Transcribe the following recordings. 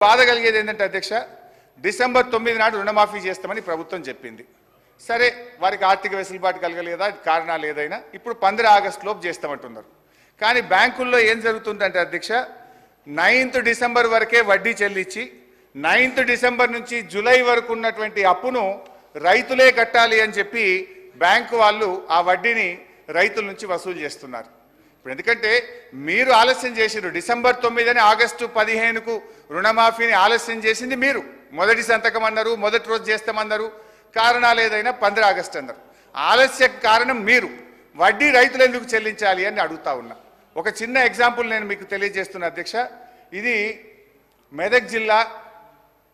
బాధ కలిగేది ఏంటంటే అధ్యక్ష, డిసెంబర్ 9 నాడు రుణమాఫీ చేస్తామని ప్రభుత్వం చెప్పింది. సరే, వారికి ఆర్థిక వెసులుబాటు కలగలేదా, కారణాలు ఏదైనా, ఇప్పుడు 15 ఆగస్టు లోపు చేస్తామంటున్నారు. కానీ బ్యాంకుల్లో ఏం జరుగుతుందంటే అధ్యక్ష, 9th డిసెంబర్ వరకే వడ్డీ చెల్లించి 9th డిసెంబర్ నుంచి జూలై వరకు ఉన్నటువంటి అప్పును రైతులే కట్టాలి అని చెప్పి బ్యాంకు వాళ్ళు ఆ వడ్డీని రైతుల నుంచి వసూలు చేస్తున్నారు. ఇప్పుడు ఎందుకంటే మీరు ఆలస్యం చేసిరు. డిసెంబర్ 9 ఆగస్టు 15కు రుణమాఫీని ఆలస్యం చేసింది మీరు. మొదటి సంతకం అన్నారు, మొదటి రోజు చేస్తామన్నారు, కారణాలు ఏదైనా 15 ఆగస్టు అన్నారు. ఆలస్య కారణం మీరు. వడ్డీ రైతులు ఎందుకు చెల్లించాలి అని అడుగుతా ఉన్నా. ఒక చిన్న ఎగ్జాంపుల్ నేను మీకు తెలియజేస్తున్నా అధ్యక్ష. ఇది మెదక్ జిల్లా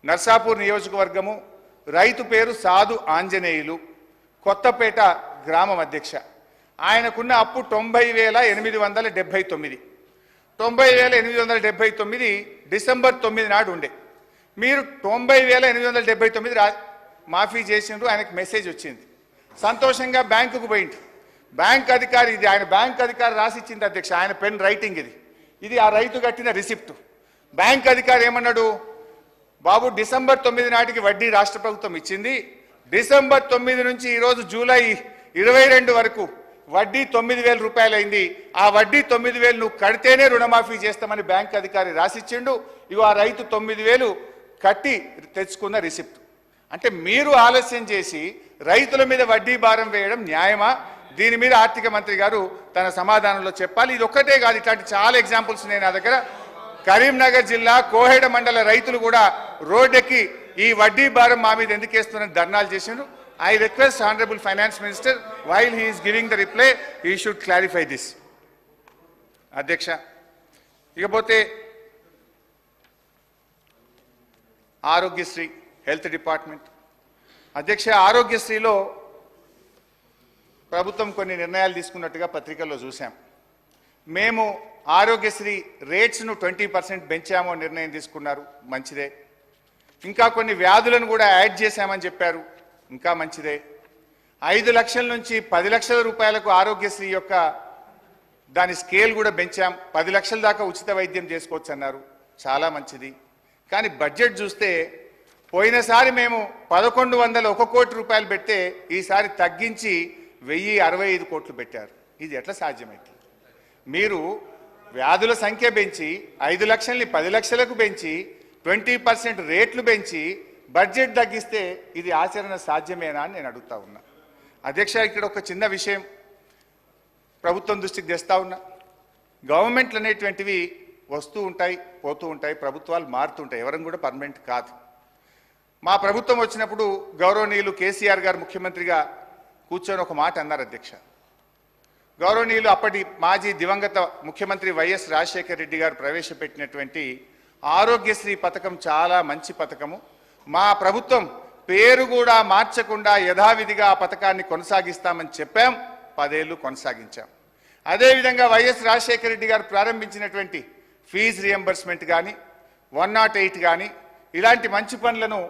నర్సాపూర్ నియోజకవర్గము. రైతు పేరు సాధు ఆంజనేయులు, కొత్తపేట గ్రామం అధ్యక్ష. ఆయనకున్న అప్పు 90,879. 90,879 డిసెంబర్ 9 నాడు ఉండే. మీరు 90,879 మాఫీ చేసిండ్రు. ఆయనకు మెసేజ్ వచ్చింది. సంతోషంగా బ్యాంకుకు పోయింది. బ్యాంక్ అధికారి, ఇది ఆయన బ్యాంక్ అధికారి రాసిచ్చింది అధ్యక్ష, ఆయన పెన్ రైటింగ్ ఇది ఆ రైతు కట్టిన రిసిప్ట్. బ్యాంక్ అధికారి ఏమన్నాడు, బాబు డిసెంబర్ 9 నాటికి వడ్డీ రాష్ట్ర ప్రభుత్వం ఇచ్చింది. డిసెంబర్ 9 నుంచి ఈరోజు జూలై 22 వరకు వడ్డీ 9,000 రూపాయలు అయింది. ఆ వడ్డీ 9,000 నువ్వు కడితేనే రుణమాఫీ చేస్తామని బ్యాంక్ అధికారి రాసిచ్చిండు. ఇగో ఆ రైతు 9,000 కట్టి తెచ్చుకున్న రిసిప్ట్. అంటే మీరు ఆలస్యం చేసి రైతుల మీద వడ్డీ భారం వేయడం న్యాయమా? దీని మీద ఆర్థిక మంత్రి గారు తన సమాధానంలో చెప్పాలి. ఇది ఒక్కటే కాదు, ఇట్లాంటి చాలా ఎగ్జాంపుల్స్ నేను నా దగ్గర. కరీంనగర్ జిల్లా కోహెడ మండల రైతులు కూడా రోడ్డెక్కి ఈ వడ్డీ భారం మా మీద ఎందుకు వేస్తున్నారని ధర్నాలు చేసిండ్రు. I request Honorable Finance Minister, while he is giving the reply, he should clarify this. అధ్యక్ష, ఇకపోతే ఆరోగ్యశ్రీ హెల్త్ డిపార్ట్మెంట్. అధ్యక్ష, ఆరోగ్యశ్రీలో ప్రభుత్వం కొన్ని నిర్ణయాలు తీసుకున్నట్టుగా పత్రికల్లో చూసాం. మేము ఆరోగ్యశ్రీ రేట్స్ను 20% పెంచామో నిర్ణయం తీసుకున్నారు, మంచిదే. ఇంకా కొన్ని వ్యాధులను కూడా యాడ్ చేశామని చెప్పారు, ఇంకా మంచిదే. 5 లక్షల నుంచి 10 లక్షల రూపాయలకు ఆరోగ్యశ్రీ యొక్క దాని స్కేల్ కూడా పెంచాం. 10 లక్షల దాకా ఉచిత వైద్యం చేసుకోవచ్చు అన్నారు, చాలా మంచిది. కానీ బడ్జెట్ చూస్తే పోయినసారి మేము 1,101 కోటి రూపాయలు పెడితే ఈసారి తగ్గించి 1,065 కోట్లు పెట్టారు. ఇది ఎట్లా సాధ్యమైంది? మీరు వ్యాధుల సంఖ్య పెంచి 5 లక్షల్ని 10 లక్షలకు పెంచి 20% రేట్లు పెంచి బడ్జెట్ తగ్గిస్తే ఇది ఆచరణ సాధ్యమేనా అని నేను అడుగుతా ఉన్నా. అధ్యక్ష, ఇక్కడ ఒక చిన్న విషయం ప్రభుత్వం దృష్టికి తెస్తా ఉన్నా. గవర్నమెంట్లు అనేటువంటివి వస్తూ ఉంటాయి, పోతూ ఉంటాయి, ప్రభుత్వాలు మారుతుంటాయి, ఎవరం కూడా పర్మనెంట్ కాదు. మా ప్రభుత్వం వచ్చినప్పుడు గౌరవనీయులు కేసీఆర్ గారు ముఖ్యమంత్రిగా కూర్చొని ఒక మాట అన్నారు అధ్యక్ష. గౌరవనీయులు అప్పటి మాజీ దివంగత ముఖ్యమంత్రి వైఎస్ రాజశేఖర రెడ్డి గారు ప్రవేశపెట్టినటువంటి ఆరోగ్యశ్రీ పథకం చాలా మంచి పథకము. మా ప్రభుత్వం పేరు కూడా మార్చకుండా యథావిధిగా ఆ పథకాన్ని కొనసాగిస్తామని చెప్పాం. 10 ఏళ్ళు కొనసాగించాం. అదేవిధంగా వైఎస్ రాజశేఖర రెడ్డి గారు ప్రారంభించినటువంటి ఫీజు రియంబర్స్మెంట్ కానీ 108 కానీ ఇలాంటి మంచి పనులను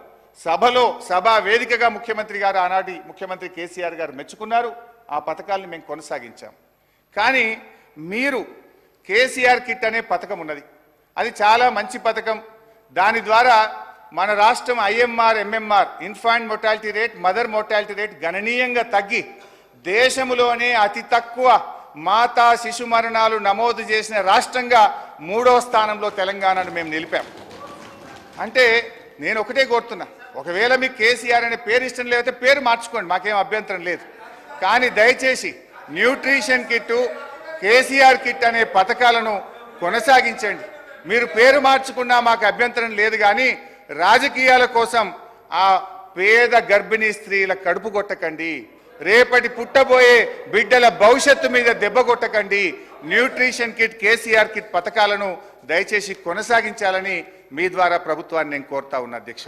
సభా వేదికగా ముఖ్యమంత్రి గారు ఆనాటి ముఖ్యమంత్రి కేసీఆర్ గారు మెచ్చుకున్నారు. ఆ పథకాలను మేము కొనసాగించాం. కానీ మీరు కేసీఆర్ కిట్ అనే పథకం ఉన్నది, అది చాలా మంచి పథకం. దాని ద్వారా మన రాష్ట్రం IMR MMR infant mortality rate, mother mortality rate గణనీయంగా తగ్గి దేశంలోనే అతి తక్కువ మాతా శిశు మరణాలు నమోదు చేసిన రాష్ట్రంగా 3వ స్థానంలో తెలంగాణను మేము నిలిపాం. అంటే నేను ఒకటే కోరుతున్నా, ఒకవేళ మీకు కేసీఆర్ అనే పేరు ఇష్టం లేకపోతే పేరు మార్చుకోండి, మాకేం అభ్యంతరం లేదు. కానీ దయచేసి న్యూట్రిషన్ కిట్టు, కేసీఆర్ కిట్ అనే పథకాలను కొనసాగించండి. మీరు పేరు మార్చుకున్నా మాకు అభ్యంతరం లేదు. కానీ రాజకీయాల కోసం ఆ పేద గర్భిణీ స్త్రీల కడుపు కొట్టకండి, రేపటి పుట్టబోయే బిడ్డల భవిష్యత్తు మీద దెబ్బ కొట్టకండి. న్యూట్రిషన్ కిట్, కేసీఆర్ కిట్ పథకాలను దయచేసి కొనసాగించాలని మీ ద్వారా ప్రభుత్వాన్ని నేను కోరుతా ఉన్నా అధ్యక్ష.